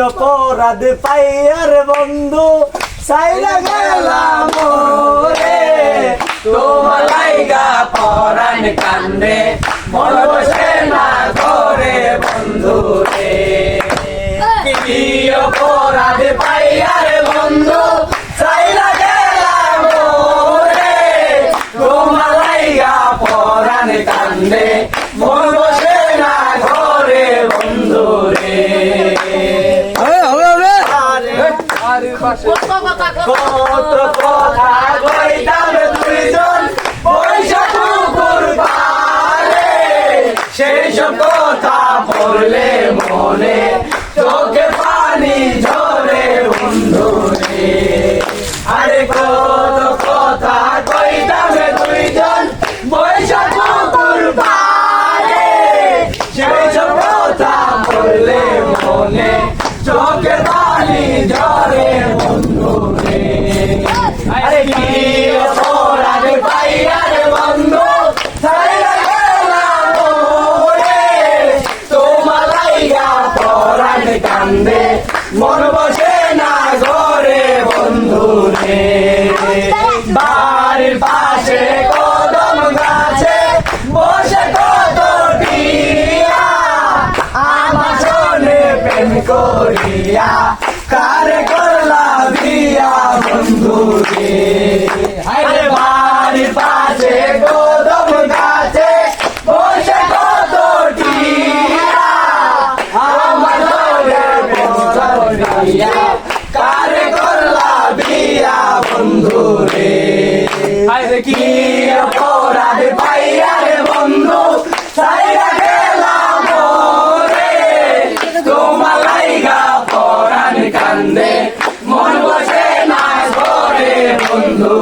অপরাধ পাইয়ার বন্ধু সাইরা গেলাম রে তোমার লাইগা পরাণ কান্দে মন বসে না করে বন্ধু রে কি অপরাধ পাইয়ার বন্ধু সাইরা গেলাম রে তোমার লাইগা পরাণ কান্দে মন বসে না করে বন্ধু রে কত কথা কইতাম দুইজন পয়সা কুকুর পারে সেই সব কথা বললে মনে চোখে পানি ঝরে বন্ধু রে আরে কত কথা কইতাম দুইজন পয়সা কুকুর পারে সেই সব কথা বললে মনে চোখে পানি ঝরে বন্ধু রে আরে কি অপরাধ পাইয়ার বন্ধু ছাইরা গেলাম রে তোমার লাইগা পরাণ কান্দে মন বসে না ঘরে বন্ধু রে বাড়ির পাশে কদম গাছে বসে কত টিয়া আমার সনে প্রেম করিয়া কারে করলা বিয়া বন্ধু রে আরে বাড়ির পাশে কদম গাছে বসে কত টিয়া আমার সনে প্রেম করিয়া কারে করলা বিয়া বন্ধু রে আরে কি অপরাধ পাইয়ার বন্ধু ছাইরা গেলাম রে তোমার লাইগা পরাণ কান্দে মন বসে না ঘরে বন্ধু